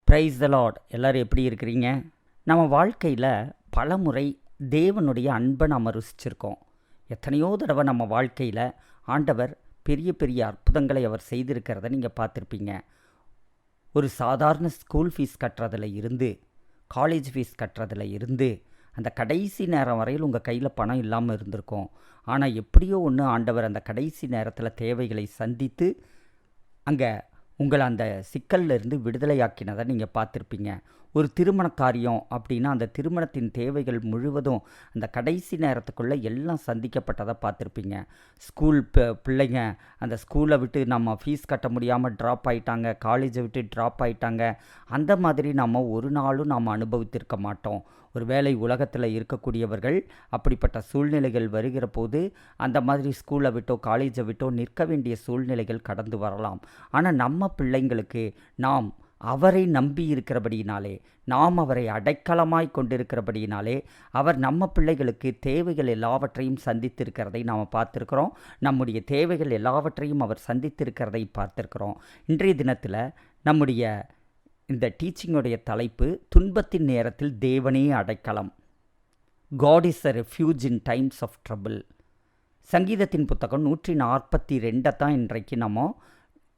Praise the Lord. எல்லோரும் எப்படி இருக்கிறீங்க? நம்ம வாழ்க்கையில் பல முறை தேவனுடைய அன்பை நம்ம ருசிச்சிருக்கோம். எத்தனையோ தடவை நம்ம வாழ்க்கையில் ஆண்டவர் பெரிய பெரிய அற்புதங்களை அவர் செய்திருக்கிறத நீங்கள் பார்த்துருப்பீங்க. ஒரு சாதாரண ஸ்கூல் ஃபீஸ் கட்டுறதுல இருந்து, காலேஜ் ஃபீஸ் கட்டுறதுல இருந்து, அந்த கடைசி நேரம் வரையில் உங்கள் கையில் பணம் இல்லாமல் இருந்திருக்கும். ஆனால் எப்படியோ ஒன்று ஆண்டவர் அந்த கடைசி நேரத்தில் தேவைகளை சந்தித்து அங்கே உங்களை அந்த சிக்கல்ல இருந்து விடுதலையாக்கினதை நீங்கள் பார்த்துருப்பீங்க. ஒரு திருமண காரியம் அப்படின்னா அந்த திருமணத்தின் தேவைகள் முழுவதும் அந்த கடைசி நேரத்துக்குள்ளே எல்லாம் சந்திக்கப்பட்டதை பார்த்துருப்பீங்க. ஸ்கூல் பிள்ளைங்க அந்த ஸ்கூலை விட்டு நம்ம ஃபீஸ் கட்ட முடியாமல் ட்ராப் ஆகிட்டாங்க, காலேஜை விட்டு ட்ராப் ஆகிட்டாங்க. அந்த மாதிரி நம்ம ஒரு நாளும் நாம் அனுபவித்திருக்க மாட்டோம். ஒரு வேளை உலகத்தில் இருக்கக்கூடியவர்கள் அப்படிப்பட்ட சூழ்நிலைகள் வருகிற போது அந்த மாதிரி ஸ்கூலை விட்டோ காலேஜை விட்டோ நிற்க வேண்டிய சூழ்நிலைகள் கடந்து வரலாம். ஆனால் நம்ம பிள்ளைங்களுக்கு நாம் அவரை நம்பி இருக்கிறபடியினாலே, நாம் அவரை அடைக்கலமாய் கொண்டிருக்கிறபடியினாலே அவர் நம்ம பிள்ளைகளுக்கு தேவைகள் எல்லாவற்றையும் சந்தித்திருக்கிறதை நாம் பார்த்துருக்குறோம். நம்முடைய தேவைகள் எல்லாவற்றையும் அவர் சந்தித்திருக்கிறதை பார்த்துருக்குறோம். இன்றைய தினத்தில் நம்முடைய இந்த டீச்சிங்குடைய தலைப்பு துன்பத்தின் நேரத்தில் தேவனே அடைக்கலம். God is a refuge in times of trouble. சங்கீதத்தின் புத்தகம் 142 தான் இன்றைக்கு நம்ம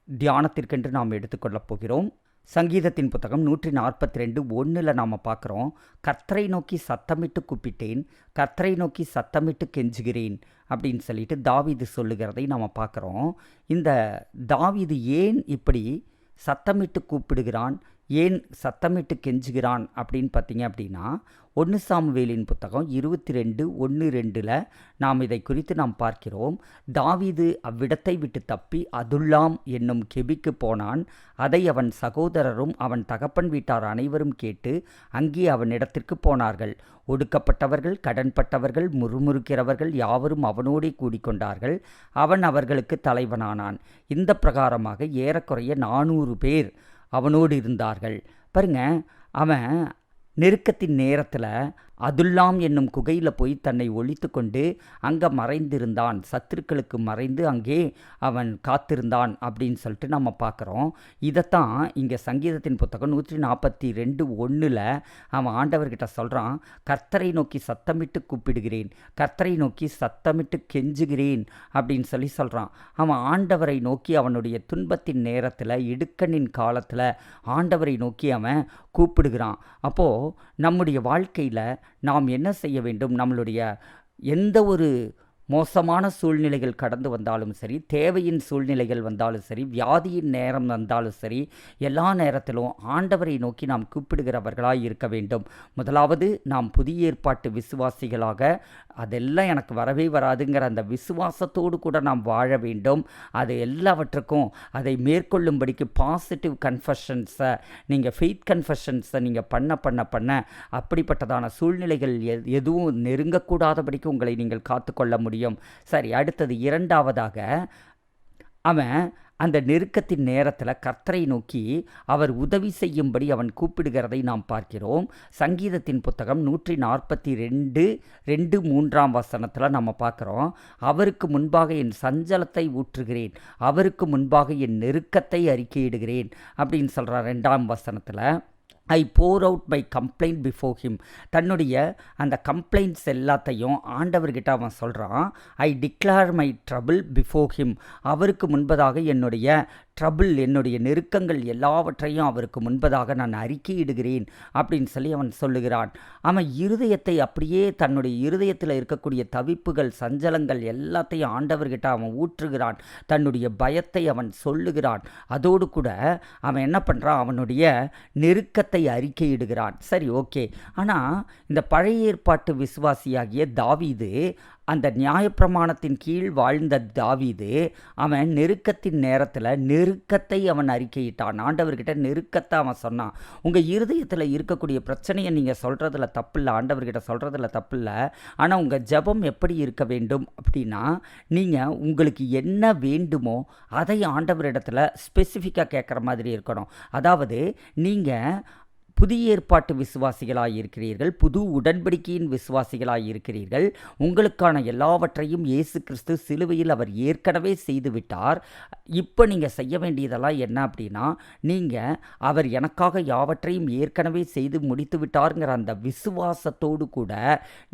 தியானத்திற்கென்று நாம் எடுத்துக்கொள்ளப் போகிறோம். சங்கீதத்தின் புத்தகம் 142:1 நாம் பார்க்குறோம், கர்த்தரை நோக்கி சத்தமிட்டு கூப்பிட்டேன், கர்த்தரை நோக்கி சத்தமிட்டு கெஞ்சுகிறேன் அப்படின்னு சொல்லிட்டு தாவீது சொல்லுகிறதை நாம் பார்க்குறோம். இந்த தாவீது ஏன் இப்படி சத்தமிட்டு கூப்பிடுகிறான், ஏன் சத்தமிட்டு கெஞ்சுகிறான் அப்படின்னு பார்த்தீங்க அப்படின்னா 1 சாமுவேலின் புத்தகம் 22:1-2 நாம் இதை குறித்து நாம் பார்க்கிறோம். தாவீது அவ்விடத்தை விட்டு தப்பி அதுல்லாம் என்னும் கெபிக்கு போனான். அதை அவன் சகோதரரும் அவன் தகப்பன் வீட்டார் அனைவரும் கேட்டு அங்கே அவனிடத்திற்கு போனார்கள். ஒடுக்கப்பட்டவர்கள், கடன்பட்டவர்கள், முறுமுறுக்கிறவர்கள் யாவரும் அவனோடே கூடிக்கொண்டார்கள். அவன் அவர்களுக்கு தலைவனானான். இந்த பிரகாரமாக ஏறக்குறைய 400 பேர் அவனோடு இருந்தார்கள். பாருங்க, அவன் நெருக்கத்தின் நேரத்தில் அதுல்லாம் என்னும் குகையில் போய் தன்னை ஒழித்து கொண்டு அங்கே மறைந்திருந்தான். சத்துருக்களுக்கு மறைந்து அங்கே அவன் காத்திருந்தான் அப்படின்னு சொல்லிட்டு நம்ம பார்க்குறோம். இதைத்தான் இங்கே சங்கீதத்தின் புத்தகம் 142:1 அவன் ஆண்டவர்கிட்ட சொல்கிறான், கர்த்தரை நோக்கி சத்தமிட்டு கூப்பிடுகிறேன், கர்த்தரை நோக்கி சத்தமிட்டு கெஞ்சுகிறேன் அப்படின்னு சொல்கிறான். அவன் ஆண்டவரை நோக்கி அவனுடைய துன்பத்தின் நேரத்தில், இடுக்கண்ணின் காலத்தில் ஆண்டவரை நோக்கி அவன் கூப்பிடுகிறான். அப்போது நம்முடைய வாழ்க்கையில் நாம் என்ன செய்ய வேண்டும்? நம்மளுடைய எந்த ஒரு மோசமான சூழ்நிலைகள் கடந்து வந்தாலும் சரி, தேவையின் சூழ்நிலைகள் வந்தாலும் சரி, வியாதியின் நேரம் வந்தாலும் சரி, எல்லா நேரத்திலும் ஆண்டவரை நோக்கி நாம் கூப்பிடுகிறவர்களாக இருக்க வேண்டும். முதலாவது, நாம் புதிய ஏற்பாட்டு விசுவாசிகளாக அதெல்லாம் எனக்கு வரவே வராதுங்கிற அந்த விசுவாசத்தோடு கூட நாம் வாழ வேண்டும். அது எல்லாவற்றுக்கும் அதை மேற்கொள்ளும்படிக்கு பாசிட்டிவ் கன்ஃபஷன்ஸை நீங்கள் ஃபெய்த் கன்ஃபஷன்ஸை நீங்கள் பண்ண அப்படிப்பட்டதான சூழ்நிலைகள் எதுவும் நெருங்கக்கூடாதபடிக்கு உங்களை நீங்கள் காத்துக்கொள்ள முடியும். சரி, அடுத்தது இரண்டாவதாக, அவன் அந்த நெருக்கத்தின் நேரத்தில் கர்த்தரை நோக்கி அவர் உதவி செய்யும்படி அவன் கூப்பிடுகிறதை நாம் பார்க்கிறோம். சங்கீதத்தின் புத்தகம் 142:2-3 நம்ம பார்க்குறோம், அவருக்கு முன்பாக என் சஞ்சலத்தை ஊற்றுகிறேன், அவருக்கு முன்பாக என் நெருக்கத்தை அறிக்கையிடுகிறேன் அப்படின்னு சொல்கிறார் 2ஆம் வசனத்தில். I pour out my complaint before him. தன்னுடைய அந்த கம்ப்ளைண்ட்ஸ் எல்லாத்தையும் ஆண்டவர்கிட்ட அவன் சொல்கிறான். I declare my trouble before him. அவருக்கு முன்பதாக என்னுடைய ட்ரபிள், என்னுடைய நெருக்கங்கள் எல்லாவற்றையும் அவருக்கு முன்பதாக நான் அறிக்கையிடுகிறேன் அப்படின்னு சொல்லி அவன் சொல்லுகிறான். அவன் இருதயத்தை அப்படியே தன்னுடைய இருதயத்தில் இருக்கக்கூடிய தவிப்புகள், சஞ்சலங்கள் எல்லாத்தையும் ஆண்டவர்கிட்ட அவன் ஊற்றுகிறான். தன்னுடைய பயத்தை அவன் சொல்லுகிறான். அதோடு கூட அவன் என்ன பண்ணுறான்? அவனுடைய நெருக்கத்தை அறிக்கையிடுகிறான். சரி, ஓகே. ஆனால் இந்த பழைய ஏற்பாட்டு விசுவாசியாகிய தாவீது, அந்த நியாயப்பிரமாணத்தின் கீழ் வாழ்ந்த தாவீது, அவன் நெருக்கத்தின் நேரத்தில் நெருக்கத்தை அவன் அறிக்கையிட்டான். ஆண்டவர்கிட்ட நெருக்கத்தை அவன் சொன்னான். உங்கள் இருதயத்தில் இருக்கக்கூடிய பிரச்சனையை நீங்கள் சொல்கிறதுல தப்பில்லை, ஆண்டவர்கிட்ட சொல்கிறதுல தப்பில்லை. ஆனால் உங்கள் ஜெபம் எப்படி இருக்க வேண்டும் அப்படின்னா, நீங்கள் உங்களுக்கு என்ன வேண்டுமோ அதை ஆண்டவரிடத்தில் ஸ்பெசிஃபிக்காக கேட்குற மாதிரி இருக்கணும். அதாவது நீங்கள் புதிய ஏற்பாட்டு விசுவாசிகளாய் இருக்கிறீர்கள், புது உடன்படிக்கையின் விசுவாசிகளாய் இருக்கிறீர்கள். உங்களுக்கான எல்லாவற்றையும் இயேசு கிறிஸ்து சிலுவையில் அவர் ஏற்கனவே செய்துவிட்டார். இப்போ நீங்கள் செய்ய வேண்டியதெல்லாம் என்ன அப்படின்னா, நீங்கள் அவர் எனக்காக யாவற்றையும் ஏற்கனவே செய்து முடித்து விட்டாருங்கிற அந்த விசுவாசத்தோடு கூட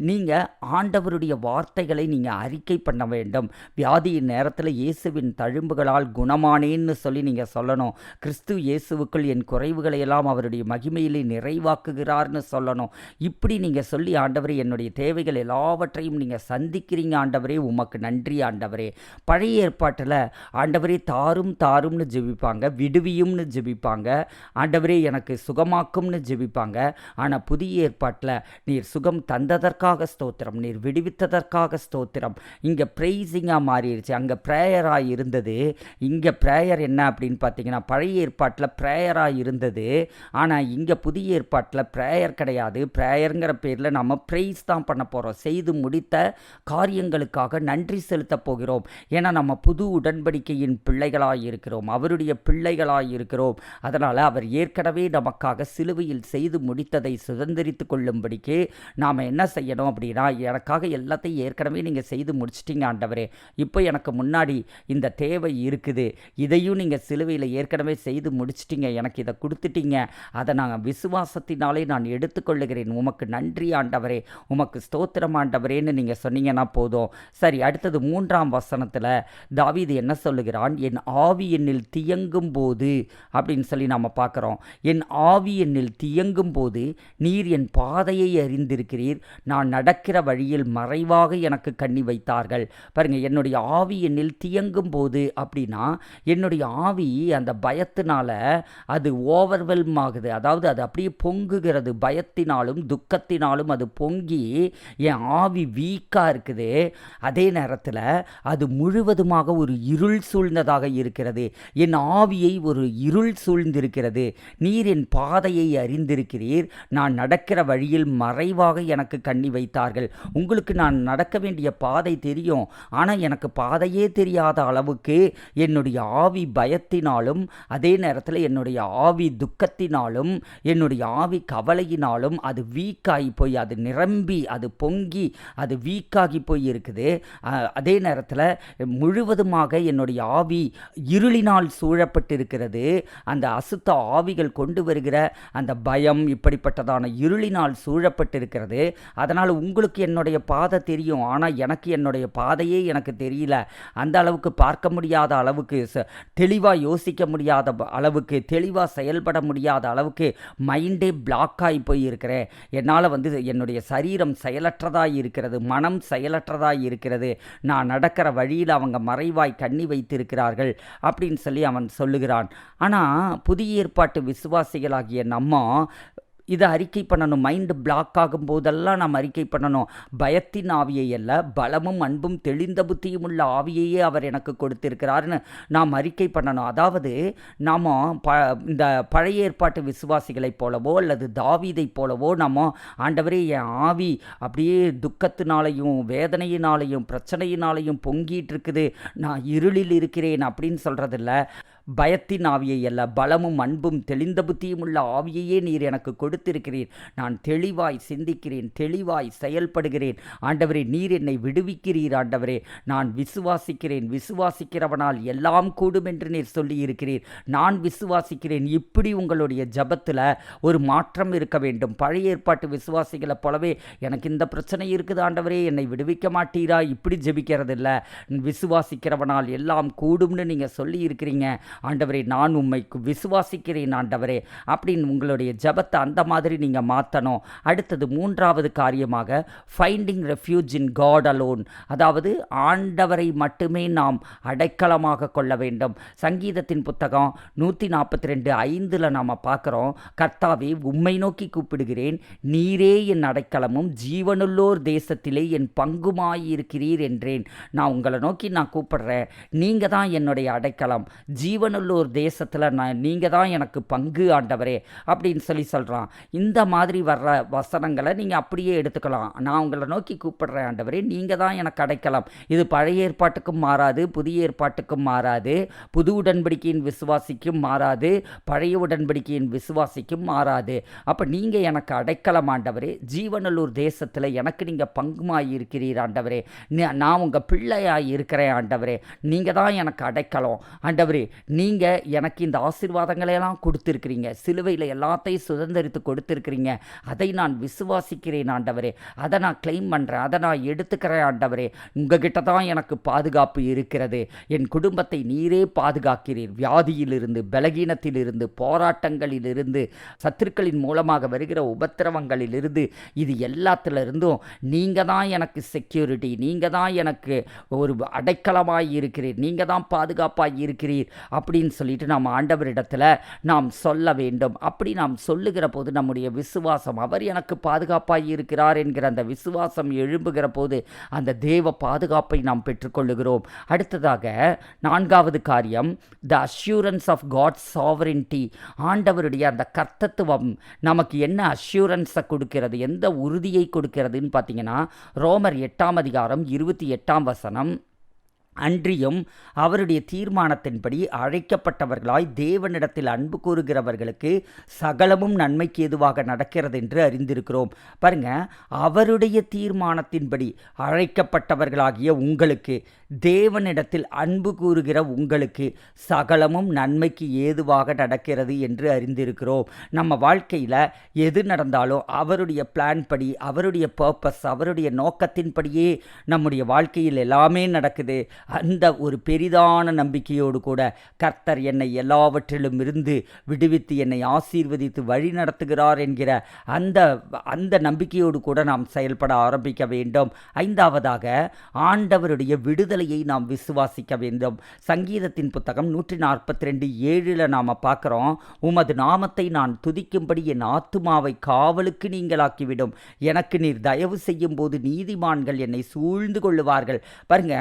நீங்கள் ஆண்டவருடைய வார்த்தைகளை நீங்கள் அறிக்கை பண்ண வேண்டும். வியாதியின் நேரத்தில் இயேசுவின் தழும்புகளால் குணமானேன்னு சொல்லி நீங்கள் சொல்லணும். கிறிஸ்து இயேசுவுக்குள் என் குறைவுகளை எல்லாம் அவருடைய மகிமையிலே நிறைவாக்குகிறார்னு சொல்லணும். இப்படி நீங்கள் சொல்லி, ஆண்டவரே என்னுடைய தேவைகள் எல்லாவற்றையும் நீங்கள் சந்திக்கிறீங்க ஆண்டவரே, உமக்கு நன்றி ஆண்டவரே. பழைய ஏற்பாட்டில் ஆண்டவரே தாரும் தாரும்னு ஜெபிப்பாங்க, விடுவியும்னு ஜெபிப்பாங்க, ஆண்டவரே எனக்கு சுகமாக்கும்னு ஜெபிப்பாங்க. ஆனால் புதிய ஏற்பாட்டில் நீர் சுகம் தந்ததற்காக ஸ்தோத்திரம், நீர் விடுவித்ததற்காக ஸ்தோத்திரம். இங்கே ப்ரைஸிங்காக மாறிடுச்சு. அங்கே ப்ரேயராக இருந்தது, இங்கே ப்ரேயர் என்ன அப்படின்னு பார்த்தீங்கன்னா, பழைய ஏற்பாட்டில் ப்ரேயராக இருந்தது. ஆனால் இங்கே புதிய ஏற்பாட்டில் ப்ரேயர் கிடையாது. ப்ரேயருங்கிற பேரில் நம்ம ப்ரைஸ் தான் பண்ண போகிறோம். செய்து முடித்த காரியங்களுக்காக நன்றி செலுத்த போகிறோம். ஏன்னா நம்ம புது உடன்படிக்கையின் பிள்ளைகளாக இருக்கிறோம், அவருடைய பிள்ளைகளாக இருக்கிறோம். அதனால் அவர் ஏற்கனவே நமக்காக சிலுவையில் செய்து முடித்ததை சுதந்திரித்து கொள்ளும்படிக்கு நாம் என்ன செய்யணும் அப்படின்னா, எனக்காக எல்லாத்தையும் ஏற்கனவே நீங்கள் செய்து முடிச்சிட்டிங்க ஆண்டவரே, இப்போ எனக்கு முன்னாடி இந்த தேவை இருக்குது, இதையும் நீங்கள் சிலுவையில் ஏற்கனவே செய்து முடிச்சிட்டிங்க, எனக்கு இதை கொடுத்துட்டீங்க, அதை நான் விசுவாசத்தினாலே நான் எடுத்துக்கொள்ளுகிறேன், உமக்கு நன்றி ஆண்டவரே, உமக்கு ஸ்தோத்திரம் ஆண்டவரேன்னு நீங்கள் சொன்னீங்கன்னா போதும். சரி, அடுத்தது 3ஆம் வசனத்தில் தாவீது என்ன சொல்லுகிறான்? என் ஆவி என்னில் தியங்கும் போது அப்படின்னு சொல்லி நாம் பார்க்குறோம். என் ஆவி என்னில் தியங்கும் போது நீர் என் பாதையை அறிந்திருக்கிறீர், நான் நடக்கிற வழியில் மறைவாக எனக்கு கண்ணி வைத்தார்கள். பாருங்கள், என்னுடைய ஆவி என்னில் தியங்கும் போது அப்படின்னா, என்னுடைய ஆவி அந்த பயத்தினால அது ஓவர்வெல்ம் ஆகுது, அதாவது அது அப்படியே பொங்குகிறது, பயத்தினாலும் துக்கத்தினாலும் அது பொங்கி என் ஆவி வீக்காக இருக்குது. அதே நேரத்தில் அது முழுவதுமாக ஒரு இருள் சூழ்ந்ததாக இருக்கிறது. என் ஆவியை ஒரு இருள் சூழ்ந்திருக்கிறது. நீர் என் பாதையை அறிந்திருக்கிறீர், நான் நடக்கிற வழியில் மறைவாக எனக்கு கண்ணி வைத்தார்கள். உங்களுக்கு நான் நடக்க வேண்டிய பாதை தெரியும், ஆனால் எனக்கு பாதையே தெரியாத அளவுக்கு என்னுடைய ஆவி பயத்தினாலும், அதே நேரத்தில் என்னுடைய ஆவி துக்கத்தினாலும், என்னுடைய ஆவி கவலையினாலும் அது வீக்காகி போய், அது நிரம்பி, அது பொங்கி, அது வீக்காகி போய் இருக்குது. அதே நேரத்தில் முழுவதுமாக என்னுடைய ஆவி இருளினால் சூழப்பட்டிருக்கிறது. அந்த அசுத்த ஆவிகள் கொண்டு வருகிற அந்த பயம் இப்படிப்பட்டதான இருளினால் சூழப்பட்டிருக்கிறது. அதனால் உங்களுக்கு என்னுடைய பாதை தெரியும், ஆனால் எனக்கு என்னுடைய பாதையே எனக்கு தெரியல. அந்த அளவுக்கு பார்க்க முடியாத அளவுக்கு, தெளிவாக யோசிக்க முடியாத அளவுக்கு, தெளிவாக செயல்பட முடியாத அளவுக்கு மைண்டே பிளாக் ஆகி போய் இருக்கிறேன். என்னால் என்னுடைய சரீரம் செயலற்றதாக இருக்கிறது, மனம் செயலற்றதாக இருக்கிறது. நான் நடக்கிற வழியில் அவங்க மறைவாய் கண்ணி வைத்திருக்கிறார்கள் அப்படின்னு சொல்லி அவன் சொல்லுகிறான். ஆனால் புதிய ஏற்பாட்டு விசுவாசிகளாகிய நம்ம இதை அறிக்கை பண்ணணும். மைண்டு பிளாக் ஆகும் போதெல்லாம் நாம் அறிக்கை பண்ணணும். பயத்தின் ஆவியை அல்ல, பலமும் அன்பும் தெளிந்த புத்தியும் உள்ள ஆவியையே அவர் எனக்கு கொடுத்திருக்கிறார்னு நாம் அறிக்கை பண்ணணும். அதாவது நாம் இந்த பழைய ஏற்பாட்டு விசுவாசிகளைப் போலவோ அல்லது தாவீதைப் போலவோ நம்ம, ஆண்டவரே என் ஆவி அப்படியே துக்கத்தினாலையும் வேதனையினாலையும் பிரச்சனையினாலையும் பொங்கிட்டு இருக்குது, நான் இருளில் இருக்கிறேன் அப்படின்னு சொல்கிறதில்ல. பயத்தின் ஆவியை அல்ல, பலமும் அன்பும் தெளிந்த புத்தியும் உள்ள ஆவியையே நீர் எனக்கு கொடுத்திருக்கிறீர். நான் தெளிவாய் சிந்திக்கிறேன், தெளிவாய் செயல்படுகிறேன். ஆண்டவரே, நீர் என்னை விடுவிக்கிறீர். ஆண்டவரே, நான் விசுவாசிக்கிறேன், விசுவாசிக்கிறவனால் எல்லாம் கூடும் என்று நீர் சொல்லியிருக்கிறீர். நான் விசுவாசிக்கிறேன். இப்படி உங்களுடைய ஜபத்தில் ஒரு மாற்றம் இருக்க வேண்டும். பழைய ஏற்பாட்டு விசுவாசிகளை போலவே எனக்கு இந்த பிரச்சனை இருக்குது ஆண்டவரே, என்னை விடுவிக்க மாட்டீரா, இப்படி ஜெபிக்கிறதில்ல. விசுவாசிக்கிறவனால் எல்லாம் கூடும்னு நீங்கள் சொல்லி இருக்கிறீங்க ஆண்டவரே, நான் உம்மை விசுவாசிக்கிறேன் ஆண்டவரே அப்படின்னு உங்களுடைய ஜபத்தை அந்த மாதிரி நீங்கள் மாற்றணும். அடுத்தது 3வது காரியமாக finding refuge in God alone, அதாவது ஆண்டவரை மட்டுமே நாம் அடைக்கலமாக கொள்ள வேண்டும். சங்கீதத்தின் புத்தகம் 142:5 நாம் பார்க்குறோம், கர்த்தாவே உம்மை நோக்கி கூப்பிடுகிறேன், நீரே என் அடைக்கலமும் ஜீவனுள்ளோர் தேசத்திலே என் பங்குமாயிருக்கிறீர் என்றேன். நான் உங்களை நோக்கி நான் கூப்பிடுறேன், நீங்கள் தான் என்னுடைய அடைக்கலம், ஜீவன் ஜீவனுள்ளோர் தேசத்தில் நீங்கள் தான் எனக்கு பங்கு ஆண்டவரே அப்படின்னு சொல்கிறான். இந்த மாதிரி வர்ற வசனங்களை நீங்கள் அப்படியே எடுத்துக்கலாம். நான் உங்களை நோக்கி கூப்பிடுறேன் ஆண்டவரே, நீங்கள் தான் எனக்கு அடைக்கலம். இது பழைய ஏற்பாட்டுக்கும் மாறாது, புதிய ஏற்பாட்டுக்கும் மாறாது, புது உடன்படிக்கையின் விசுவாசிக்கும் மாறாது, பழைய உடன்படிக்கையின் விசுவாசிக்கும் மாறாது. அப்போ நீங்கள் எனக்கு அடைக்கலம் ஆண்டவரே, ஜீவனுள்ளூர் தேசத்தில் எனக்கு நீங்கள் பங்குமாய் இருக்கிறீர் ஆண்டவரே, நான் உங்கள் பிள்ளையாய் இருக்கிறேன் ஆண்டவரே, நீங்கள் தான் எனக்கு அடைக்கலம் ஆண்டவரே. நீங்கள் எனக்கு இந்த ஆசீர்வாதங்களையெல்லாம் கொடுத்துருக்கிறீங்க, சிலுவையில் எல்லாத்தையும் சுதந்திரித்து கொடுத்துருக்கிறீங்க. அதை நான் விசுவாசிக்கிறேன் ஆண்டவரே, அதை நான் கிளைம் பண்ணுறேன், அதை நான் எடுத்துக்கிறேன் ஆண்டவரே. உங்ககிட்ட தான் எனக்கு பாதுகாப்பு இருக்கிறது. என் குடும்பத்தை நீரே பாதுகாக்கிறீர். வியாதியிலிருந்து, பலகீனத்திலிருந்து, போராட்டங்களிலிருந்து, சத்துருக்களின் மூலமாக வருகிற உபத்திரவங்களிலிருந்து, இது எல்லாத்திலிருந்தும் நீங்கள் தான் எனக்கு செக்யூரிட்டி, நீங்கள் தான் எனக்கு ஒரு அடைக்கலமாய் இருக்கிறீர், நீங்கள் தான் பாதுகாப்பாக இருக்கிறீர் அப்படின்னு சொல்லிட்டு நாம் ஆண்டவரிடத்தில் நாம் சொல்ல வேண்டும். அப்படி நாம் சொல்லுகிற போது நம்முடைய விசுவாசம், அவர் எனக்கு பாதுகாப்பாக இருக்கிறார் என்கிற அந்த விசுவாசம் எழும்புகிற போது அந்த தேவ பாதுகாப்பை நாம் பெற்றுக்கொள்ளுகிறோம். அடுத்ததாக 4வது காரியம், த அஷ்யூரன்ஸ் ஆஃப் காட்ஸ் சாவரின்டி. ஆண்டவருடைய அந்த கர்த்தத்துவம் நமக்கு என்ன அஷ்யூரன்ஸை கொடுக்கிறது, எந்த உறுதியை கொடுக்கிறதுன்னு பார்த்தீங்கன்னா, ரோமர் 8ஆம் அதிகாரம் 28ஆம் வசனம், அன்றியும் அவருடைய தீர்மானத்தின்படி அழைக்கப்பட்டவர்களாய் தேவனிடத்தில் அன்பு கூறுகிறவர்களுக்கு சகலமும் நன்மைக்கு ஏதுவாக நடக்கிறது என்று அறிந்திருக்கிறோம். பாருங்க, அவருடைய தீர்மானத்தின்படி அழைக்கப்பட்டவர்களாகிய உங்களுக்கு, தேவனிடத்தில் அன்பு கூறுகிற உங்களுக்கு சகலமும் நன்மைக்கு ஏதுவாக நடக்கிறது என்று அறிந்திருக்கிறோம். நம்ம வாழ்க்கையில் எது நடந்தாலும் அவருடைய பிளான் படி, அவருடைய பர்பஸ், அவருடைய நோக்கத்தின்படியே நம்முடைய வாழ்க்கையில் எல்லாமே நடக்குது. அந்த ஒரு பெரிதான நம்பிக்கையோடு கூட கர்த்தர் என்னை எல்லாவற்றிலும் இருந்து விடுவித்து என்னை ஆசீர்வதித்து வழி நடத்துகிறார் என்கிற அந்த நம்பிக்கையோடு கூட நாம் செயல்பட ஆரம்பிக்க வேண்டும். 5வதாக, ஆண்டவருடைய விடுதலையை நாம் விசுவாசிக்க வேண்டும். சங்கீதத்தின் புத்தகம் 142:7 நாம் பார்க்குறோம், உமது நாமத்தை நான் துதிக்கும்படி என் ஆத்துமாவை காவலுக்கு நீங்களாக்கிவிடும். எனக்கு நீர் தயவு செய்யும் போது நீதிமான்கள் என்னை சூழ்ந்து கொள்ளுவார்கள். பாருங்க,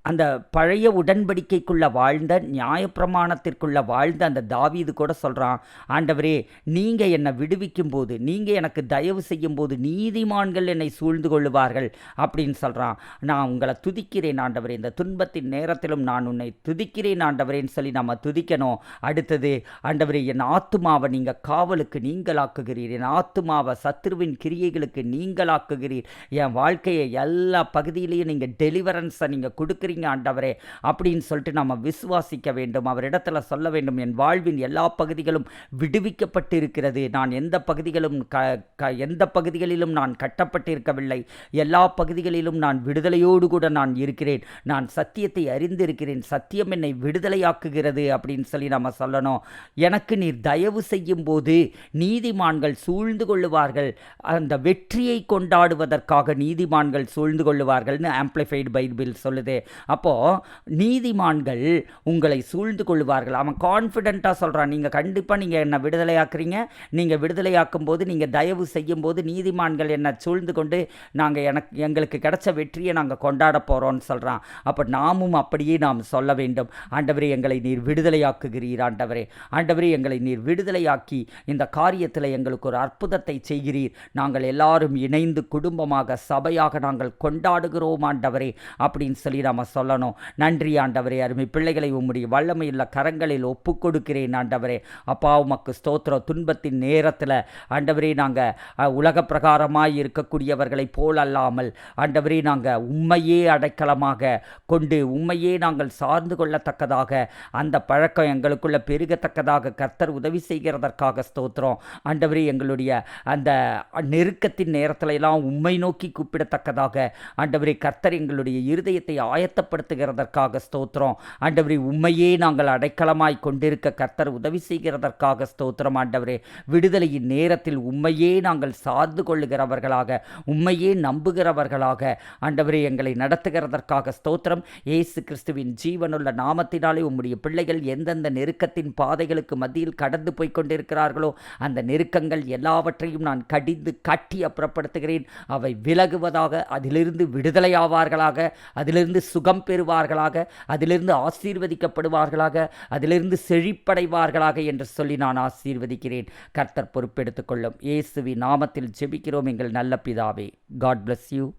அந்த பழைய உடன்படிக்கைக்குள்ளே வாழ்ந்த, நியாயப்பிரமாணத்திற்குள்ளே வாழ்ந்த அந்த தாவீது கூட சொல்கிறான், ஆண்டவரே நீங்கள் என்னை விடுவிக்கும் போது, நீங்கள் எனக்கு தயவு செய்யும் போது நீதிமான்கள் என்னை சூழ்ந்து கொள்ளுவார்கள் அப்படின்னு சொல்கிறான். நான் உங்களை துதிக்கிறேன் ஆண்டவரே, இந்த துன்பத்தின் நேரத்திலும் நான் உன்னை துதிக்கிறேன் ஆண்டவரேன்னு சொல்லி நம்ம துதிக்கணும். அடுத்தது, ஆண்டவரே என் ஆத்துமாவை நீங்கள் காவலுக்கு நீங்களாக்குகிறீர், என் ஆத்துமாவை சத்துருவின் கிரியைகளுக்கு நீங்களாக்குகிறீர், என் வாழ்க்கையை எல்லா பகுதியிலையும் நீங்கள் டெலிவரன்ஸை நீங்கள் கொடுக்குறீங்க ஆண்டவரே அப்படின்னு சொல்லிட்டு நம்ம விசுவாசிக்க வேண்டும். அவரிடத்துல சொல்ல வேண்டும், என் வாழ்வின் எல்லா பகுதிகளும் விடுவிக்கப்பட்டு இருக்கிறது, நான் எந்த பகுதிகளிலும் நான் கட்டப்பட்டிருக்கவில்லை, எல்லா பகுதிகளிலும் நான் விடுதலையோடு கூட நான் இருக்கிறேன், நான் சத்தியத்தை அறிந்திருக்கிறேன், சத்தியம் என்னை விடுதலையாக்குகிறது அப்படின்னு சொல்லி நம்ம சொல்லணும். எனக்கு நீர் தயவு செய்யும் போது நீதிமான்கள் சூழ்ந்து கொள்ளுவார்கள், அந்த வெற்றியை கொண்டாடுவதற்காக நீதிமான்கள் சூழ்ந்து கொள்ளுவார்கள்னு ஆம்பிளிஃபைடு பைபிள் சொல்லுது. அப்போது நீதிமான்கள் உங்களை சூழ்ந்து கொள்வார்கள். அவன் கான்ஃபிடென்ட்டாக சொல்கிறான், நீங்கள் என்னை விடுதலையாக்குறீங்க, நீங்கள் விடுதலையாக்கும் போது, நீங்கள் தயவு செய்யும் போது நீதிமான்கள் என்னை சூழ்ந்து கொண்டு எங்களுக்கு கிடைச்ச வெற்றியை நாங்கள் கொண்டாட போகிறோன்னு சொல்கிறான். அப்போ நாமும் அப்படியே நாம் சொல்ல வேண்டும், ஆண்டவரே எங்களை நீர் விடுதலையாக்குகிறீர், ஆண்டவரே எங்களை நீர் விடுதலையாக்கி இந்த காரியத்தில் எங்களுக்கு ஒரு அற்புதத்தை செய்கிறீர், நாங்கள் எல்லாரும் இணைந்து குடும்பமாக சபையாக நாங்கள் கொண்டாடுகிறோம் ஆண்டவரே அப்படின்னு சொல்லி நம்ம சொல்லணும். நன்றி ஆண்டவரே, அருமை பிள்ளைகளை உம்முடைய வல்லமையுள்ள கரங்களில் ஒப்புக் கொடுக்கிறேன் ஆண்டவரே. அப்பா உமக்கு ஸ்தோத்திரம். துன்பத்தின் நேரத்தில் ஆண்டவரே நாங்கள் உலக பிரகாரமாய் இருக்கக்கூடியவர்களை போல் அல்லாமல் ஆண்டவரே நாங்கள் உம்மையே அடைக்கலமாக கொண்டு உம்மையே நாங்கள் சார்ந்து கொள்ளத்தக்கதாக அந்த பழக்கம் எங்களுக்குள்ள பெருகத்தக்கதாக கர்த்தர் உதவி செய்கிறதற்காக ஸ்தோத்திரம் ஆண்டவரே. எங்களுடைய அந்த நெருக்கத்தின் நேரத்தில் எல்லாம் உம்மை நோக்கி கூப்பிடத்தக்கதாக ஆண்டவரே கர்த்தர் எங்களுடைய இருதயத்தை ஆயத்தப்படுத்துகிறதற்காக ஸ்தோத்திரம் ஆண்டவரே. உம்மையே நாங்கள் அடைக்கலமாய் கொண்டிருக்க கர்த்தர் உதவி செய்கிறதற்காக ஸ்தோத்திரம் ஆண்டவரே. விடுதலையின் நேரத்தில் உம்மையே நாங்கள் சார்ந்து கொள்ளுகிறவர்களாக, உம்மையே நம்புகிறவர்களாக ஆண்டவரே எங்களை நடத்துகிறதற்காக ஸ்தோத்திரம். இயேசு கிறிஸ்துவின் ஜீவனுள்ள நாமத்தினாலே உம்முடைய பிள்ளைகள் எந்தெந்த நெருக்கத்தின் பாதைகளுக்கு மத்தியில் கடந்து போய் கொண்டிருக்கிறார்களோ அந்த நெருக்கங்கள் எல்லாவற்றையும் நான் கடிந்து கட்டி அப்புறப்படுத்துகிறேன். அவை விலகுவதாக, அதிலிருந்து விடுதலையாவார்களாக, அதிலிருந்து சுகம் சுகம் பெறுவார்களாக, அதிலிருந்து ஆசீர்வதிக்கப்படுவார்களாக, அதிலிருந்து செழிப்படைவார்களாக என்று சொல்லி நான் ஆசீர்வதிக்கிறேன். கர்த்தர் பொறுப்பெடுத்துக் கொள்ளும். இயேசுவின் நாமத்தில் ஜெபிக்கிறோம் எங்கள் நல்ல பிதாவே. God bless you.